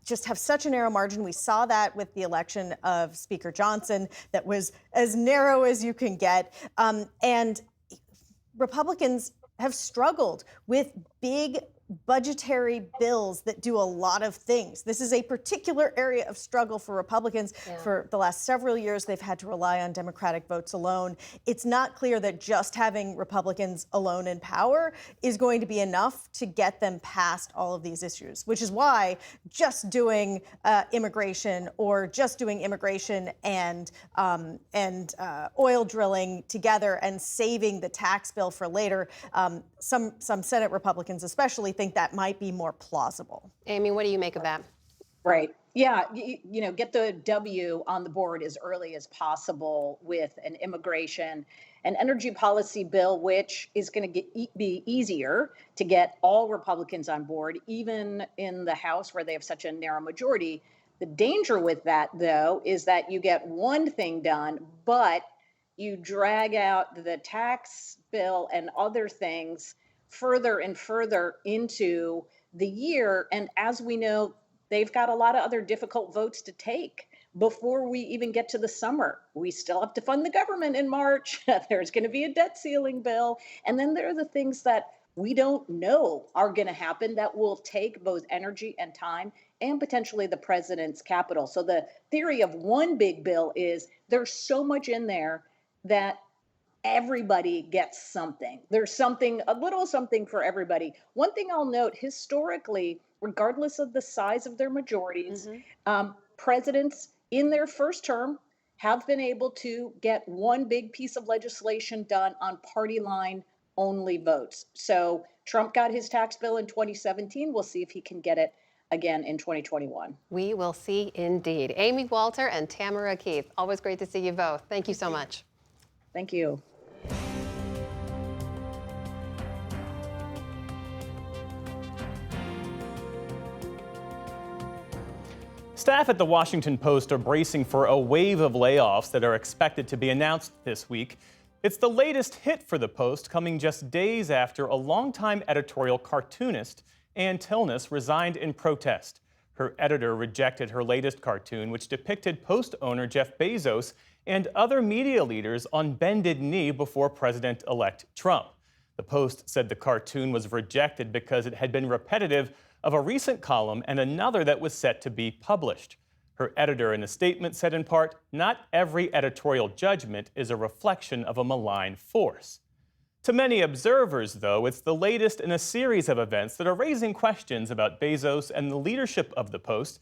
just have such a narrow margin. We saw that with the election of Speaker Johnson, that was as narrow as you can get. And Republicans have struggled with big budgetary bills that do a lot of things. This is a particular area of struggle for Republicans. For the last several years, they've had to rely on Democratic votes alone. It's not clear that just having Republicans alone in power is going to be enough to get them past all of these issues, which is why just doing immigration or just doing immigration and oil drilling together and saving the tax bill for later, some Senate Republicans especially think that might be more plausible. Amy, what do you make of that? Right. Yeah. You know, get the W on the board as early as possible with an immigration and energy policy bill, which is going to be easier to get all Republicans on board, even in the House where they have such a narrow majority. The danger with that, though, is that you get one thing done, but you drag out the tax bill and other things further and further into the year. And as we know, they've got a lot of other difficult votes to take before we even get to the summer. We still have to fund the government in March. There's going to be a debt ceiling bill. And then there are the things that we don't know are going to happen that will take both energy and time and potentially the president's capital. So the theory of one big bill is there's so much in there that everybody gets something. There's something, a little something for everybody. One thing I'll note, historically, regardless of the size of their majorities, presidents in their first term have been able to get one big piece of legislation done on party line only votes. So Trump got his tax bill in 2017. We'll see if he can get it again in 2021. We will see indeed. Amy Walter and Tamara Keith, always great to see you both. Thank you so much. Thank you. Staff at the Washington Post are bracing for a wave of layoffs that are expected to be announced this week. It's the latest hit for the Post, coming just days after a longtime editorial cartoonist, Ann Tilnes, resigned in protest. Her editor rejected her latest cartoon, which depicted Post owner Jeff Bezos and other media leaders on bended knee before President-elect Trump. The Post said the cartoon was rejected because it had been repetitive of a recent column and another that was set to be published. Her editor in a statement said in part, "Not every editorial judgment is a reflection of a malign force." To many observers, though, it's the latest in a series of events that are raising questions about Bezos and the leadership of the Post,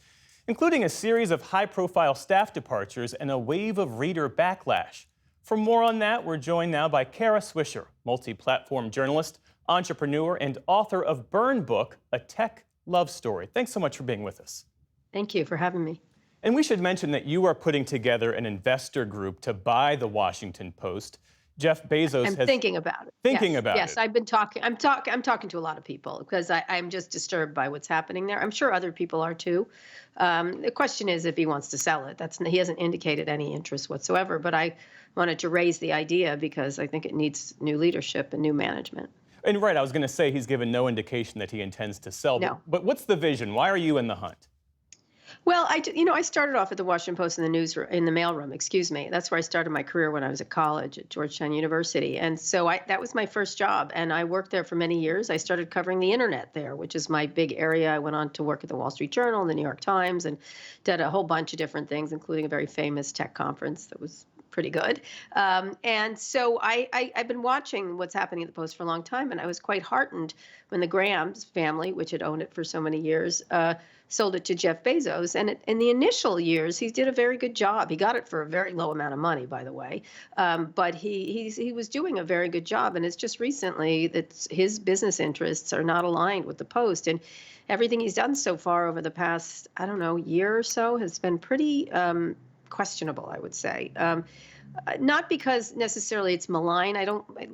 including a series of high-profile staff departures and a wave of reader backlash. For more on that, we're joined now by Kara Swisher, multi-platform journalist, entrepreneur, and author of Burn Book, A Tech Love Story. Thanks so much for being with us. Thank you for having me. And we should mention that you are putting together an investor group to buy the Washington Post. Jeff Bezos I'm thinking about it. Thinking about it. Yes, I've been talking. I'm talking to a lot of people because I'm just disturbed by what's happening there. I'm sure other people are too. The question is if he wants to sell it. He hasn't indicated any interest whatsoever. But I wanted to raise the idea because I think it needs new leadership and new management. And right, I was going to say he's given no indication that he intends to sell. No. But what's the vision? Why are you in the hunt? Well, I started off at the Washington Post in the mailroom. Excuse me. That's where I started my career when I was at college at Georgetown University, and so that was my first job. And I worked there for many years. I started covering the internet there, which is my big area. I went on to work at the Wall Street Journal and the New York Times, and did a whole bunch of different things, including a very famous tech conference that was pretty good. And so I've been watching what's happening at the Post for a long time, and I was quite heartened when the Grahams family, which had owned it for so many years, sold it to Jeff Bezos. And in the initial years, he did a very good job. He got it for a very low amount of money, by the way. But he was doing a very good job. And it's just recently that his business interests are not aligned with the Post. And everything he's done so far over the past, year or so has been pretty questionable, I would say. Not because necessarily it's malign.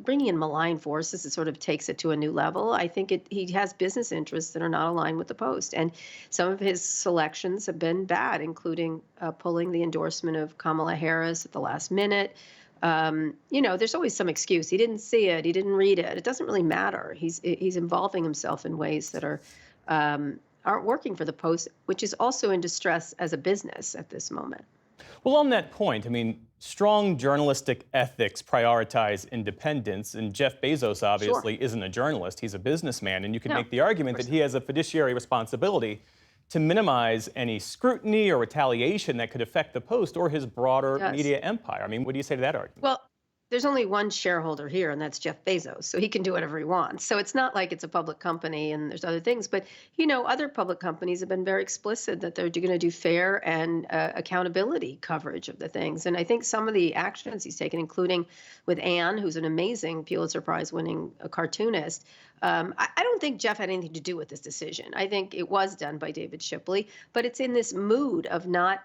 Bringing in malign forces, it sort of takes it to a new level. I think he has business interests that are not aligned with the Post. And some of his selections have been bad, including pulling the endorsement of Kamala Harris at the last minute. There's always some excuse. He didn't see it. He didn't read it. It doesn't really matter. He's involving himself in ways that aren't working for the Post, which is also in distress as a business at this moment. Well, on that point, strong journalistic ethics prioritize independence, and Jeff Bezos obviously isn't a journalist, he's a businessman, and you can make the argument that he has a fiduciary responsibility to minimize any scrutiny or retaliation that could affect the Post or his broader media empire. What do you say to that argument? Well, there's only one shareholder here, and that's Jeff Bezos, so he can do whatever he wants. So it's not like it's a public company and there's other things. But, other public companies have been very explicit that they're going to do fair and accountability coverage of the things. And I think some of the actions he's taken, including with Anne, who's an amazing Pulitzer Prize-winning cartoonist, I don't think Jeff had anything to do with this decision. I think it was done by David Shipley, but it's in this mood of not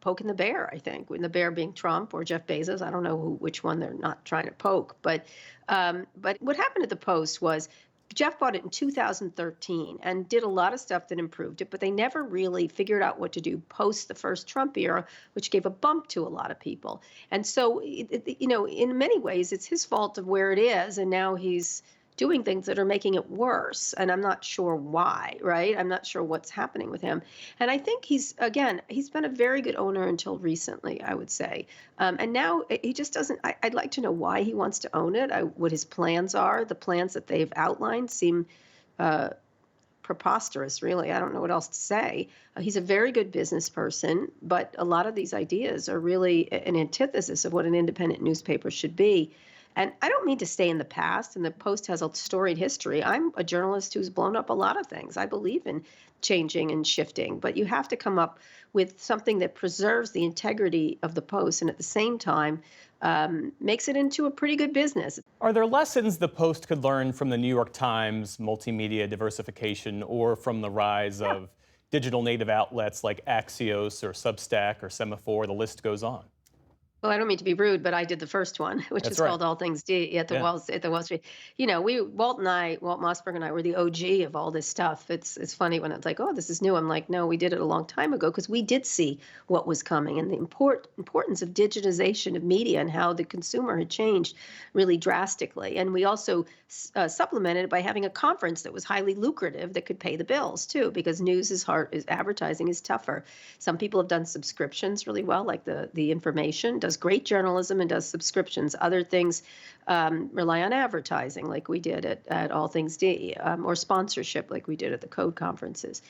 poking the bear, I think, when the bear being Trump or Jeff Bezos. I don't know which one they're not trying to poke. But what happened at the Post was Jeff bought it in 2013 and did a lot of stuff that improved it, but they never really figured out what to do post the first Trump era, which gave a bump to a lot of people. And so, in many ways, it's his fault of where it is, and now he's doing things that are making it worse. And I'm not sure why, right? I'm not sure what's happening with him. And I think he's been a very good owner until recently, I would say. And now he just doesn't, I'd like to know why he wants to own it, what his plans are. The plans that they've outlined seem preposterous, really. I don't know what else to say. He's a very good business person, but a lot of these ideas are really an antithesis of what an independent newspaper should be. And I don't mean to stay in the past, and the Post has a storied history. I'm a journalist who's blown up a lot of things. I believe in changing and shifting, but you have to come up with something that preserves the integrity of the Post and at the same time makes it into a pretty good business. Are there lessons the Post could learn from the New York Times multimedia diversification or from the rise of digital native outlets like Axios or Substack or Semaphore? The list goes on. Well, I don't mean to be rude, but I did the first one, which is called All Things D at the Wall Street. Walt Mossberg and I were the OG of all this stuff. It's funny when it's like, oh, this is new. I'm like, no, we did it a long time ago because we did see what was coming and the importance of digitization of media and how the consumer had changed really drastically. And we also supplemented it by having a conference that was highly lucrative that could pay the bills too, because news is hard, advertising is tougher. Some people have done subscriptions really well, like the Information does great journalism and does subscriptions. Other things rely on advertising, like we did at All Things D, or sponsorship, like we did at the Code conferences.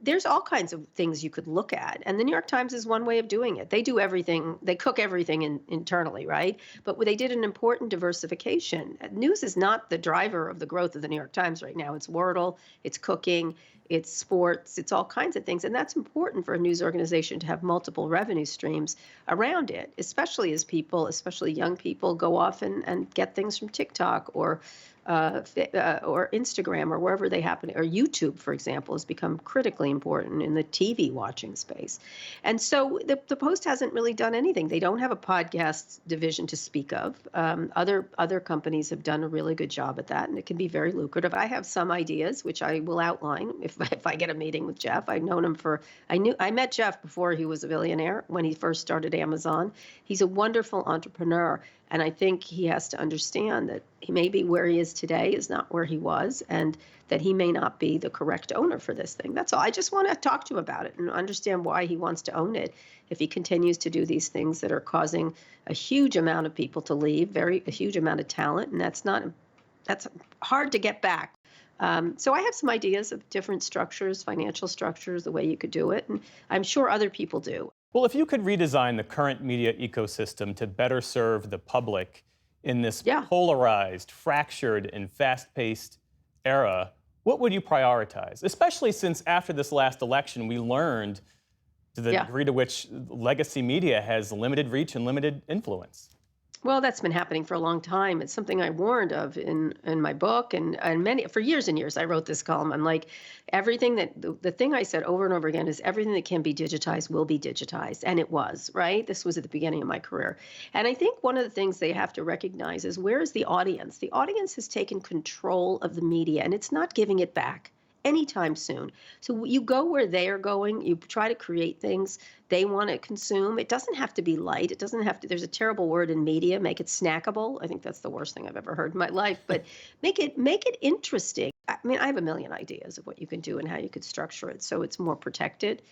There's all kinds of things you could look at, and the New York Times is one way of doing it. They do everything, they cook everything internally, right? But they did an important diversification. News is not the driver of the growth of the New York Times right now. It's Wordle, it's cooking, it's sports, it's all kinds of things. And that's important for a news organization to have multiple revenue streams around it, especially as people, especially young people, go off and get things from TikTok or Instagram or wherever they happen, or YouTube, for example, has become critically important in the TV watching space. And so the Post hasn't really done anything. They don't have a podcast division to speak of. Other companies have done a really good job at that, and it can be very lucrative. I have some ideas, which I will outline if I get a meeting with Jeff. I've known him I met Jeff before he was a billionaire when he first started Amazon. He's a wonderful entrepreneur. And I think he has to understand that he may be where he is today is not where he was, and that he may not be the correct owner for this thing. That's all. I just want to talk to him about it and understand why he wants to own it if he continues to do these things that are causing a huge amount of people to leave, a huge amount of talent, and that's hard to get back. So I have some ideas of different structures, financial structures, the way you could do it, and I'm sure other people do. Well, if you could redesign the current media ecosystem to better serve the public in this polarized, fractured, and fast-paced era, what would you prioritize? Especially since after this last election, we learned to the degree to which legacy media has limited reach and limited influence. Well, that's been happening for a long time. It's something I warned of in my book and many for years and years. I wrote this column. I'm like, everything that the thing I said over and over again is everything that can be digitized will be digitized. And it was, right? This was at the beginning of my career. And I think one of the things they have to recognize is where is the audience? The audience has taken control of the media and it's not giving it back anytime soon. So you go where they are going, you try to create things they want to consume. It doesn't have to be light. It doesn't have to, there's a terrible word in media, make it snackable. I think that's the worst thing I've ever heard in my life, but make it interesting. I mean, I have a million ideas of what you can do and how you could structure it so it's more protected.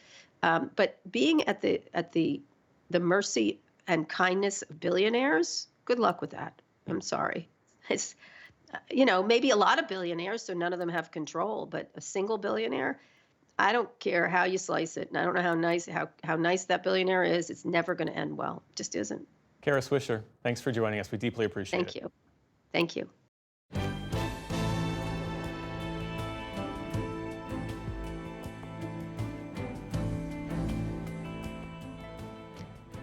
But being at the mercy and kindness of billionaires, good luck with that. I'm sorry. It's, maybe a lot of billionaires, so none of them have control, but a single billionaire, I don't care how you slice it. And I don't know how nice that billionaire is. It's never going to end well. It just isn't. Kara Swisher, thanks for joining us. We deeply appreciate it. Thank you. Thank you.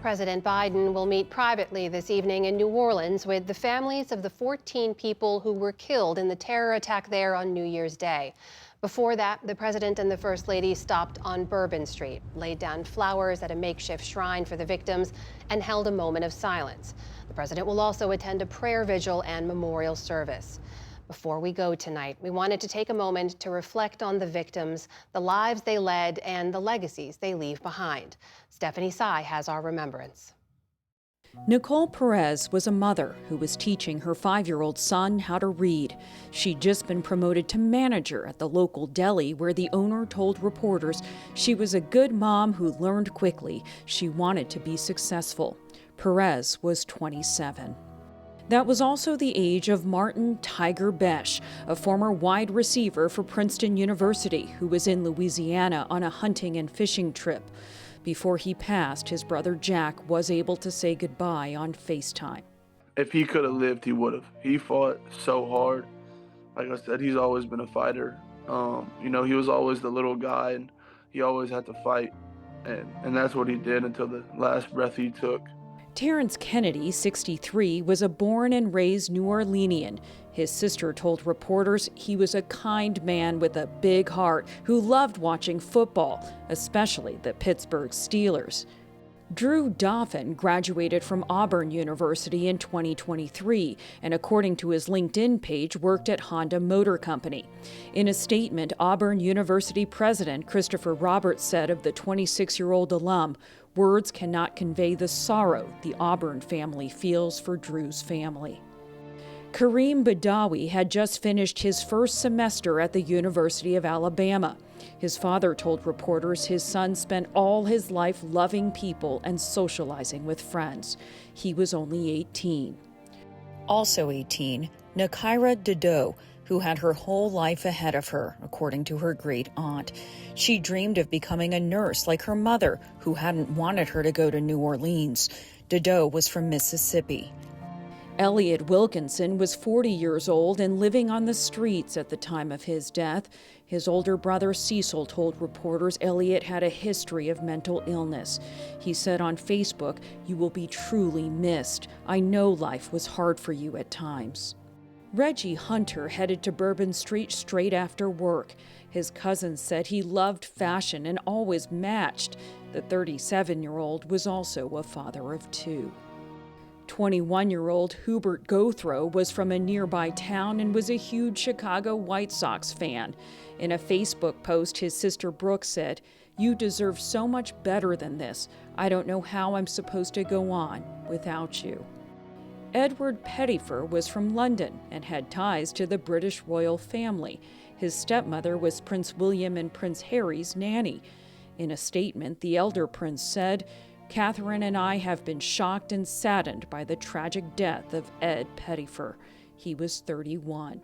President Biden will meet privately this evening in New Orleans with the families of the 14 people who were killed in the terror attack there on New Year's Day. Before that, the president and the first lady stopped on Bourbon Street, laid down flowers at a makeshift shrine for the victims, and held a moment of silence. The president will also attend a prayer vigil and memorial service. Before we go tonight, we wanted to take a moment to reflect on the victims, the lives they led, and the legacies they leave behind. Stephanie Sy has our remembrance. Nicole Perez was a mother who was teaching her 5-year-old son how to read. She'd just been promoted to manager at the local deli where the owner told reporters she was a good mom who learned quickly. She wanted to be successful. Perez was 27. That was also the age of Martin Tiger Besh, a former wide receiver for Princeton University who was in Louisiana on a hunting and fishing trip. Before he passed, his brother Jack was able to say goodbye on FaceTime. If he could have lived, he would have. He fought so hard. Like I said, he's always been a fighter. He was always the little guy, and he always had to fight. And that's what he did until the last breath he took. Terrence Kennedy, 63, was a born and raised New Orleanian. His sister told reporters he was a kind man with a big heart who loved watching football, especially the Pittsburgh Steelers. Drew Doffin graduated from Auburn University in 2023 and, according to his LinkedIn page, worked at Honda Motor Company. In a statement, Auburn University President Christopher Roberts said of the 26-year-old alum, "Words cannot convey the sorrow the Auburn family feels for Drew's family." Kareem Badawi had just finished his first semester at the University of Alabama. His father told reporters his son spent all his life loving people and socializing with friends. He was only 18. Also 18, Nakaira Dido, who had her whole life ahead of her, according to her great aunt. She dreamed of becoming a nurse like her mother, who hadn't wanted her to go to New Orleans. Dido was from Mississippi. Elliot Wilkinson was 40 years old and living on the streets at the time of his death. His older brother Cecil told reporters Elliot had a history of mental illness. He said on Facebook, "You will be truly missed. I know life was hard for you at times." Reggie Hunter headed to Bourbon Street straight after work. His cousin said he loved fashion and always matched. The 37-year-old was also a father of 2. 21-year-old Hubert Gothrow was from a nearby town and was a huge Chicago White Sox fan. In a Facebook post, his sister Brooke said, "You deserve so much better than this. I don't know how I'm supposed to go on without you." Edward Pettifer was from London and had ties to the British royal family. His stepmother was Prince William and Prince Harry's nanny. In a statement, the elder prince said, "Catherine and I have been shocked and saddened by the tragic death of Ed Pettifer. He was 31.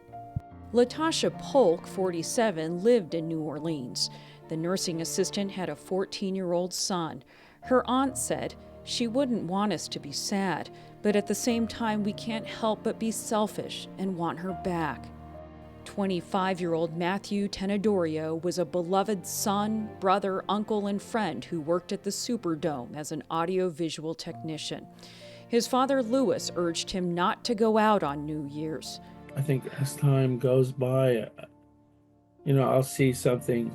Latasha Polk, 47, lived in New Orleans. The nursing assistant had a 14-year-old son. Her aunt said, "She wouldn't want us to be sad, but at the same time we can't help but be selfish and want her back." 25-year-old Matthew Tenedorio was a beloved son, brother, uncle, and friend who worked at the Superdome as an audiovisual technician. His father, Louis, urged him not to go out on New Year's. I think as time goes by, I'll see something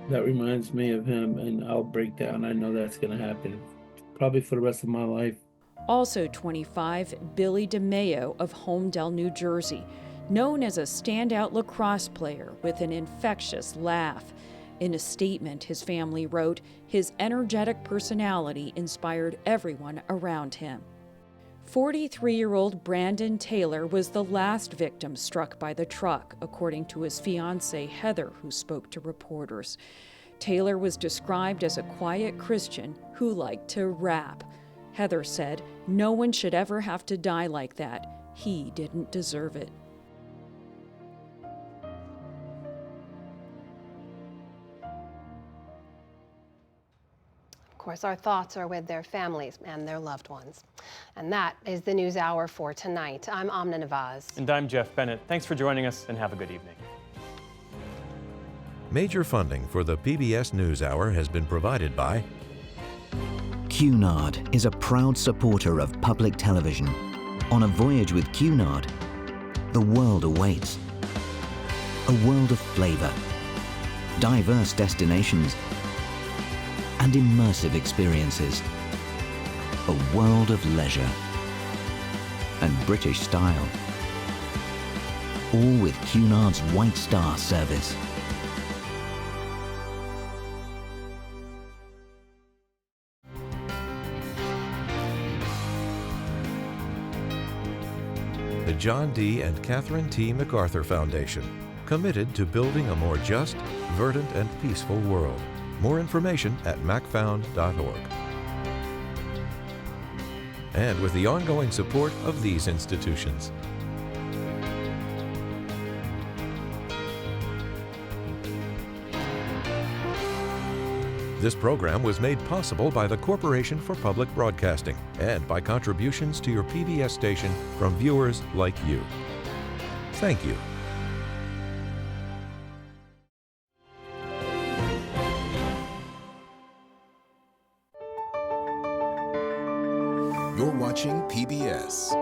that reminds me of him and I'll break down. I know that's going to happen probably for the rest of my life. Also 25, Billy DeMayo of Homedale, New Jersey, known as a standout lacrosse player with an infectious laugh. In a statement, his family wrote, his energetic personality inspired everyone around him. 43-year-old Brandon Taylor was the last victim struck by the truck, according to his fiancée Heather, who spoke to reporters. Taylor was described as a quiet Christian who liked to rap. Heather said, "No one should ever have to die like that. He didn't deserve it." Of course, our thoughts are with their families and their loved ones. And that is the News Hour for tonight. I'm Amna Nawaz. And I'm Jeff Bennett. Thanks for joining us, and have a good evening. Major funding for the PBS NewsHour has been provided by Cunard is a proud supporter of public television. On a voyage with Cunard, the world awaits. A world of flavor, diverse destinations, and immersive experiences. A world of leisure and British style. All with Cunard's White Star service. the John D. and Catherine T. MacArthur Foundation, committed to building a more just, verdant, and peaceful world. More information at macfound.org. And with the ongoing support of these institutions. This program was made possible by the Corporation for Public Broadcasting and by contributions to your PBS station from viewers like you. Thank you. You're watching PBS.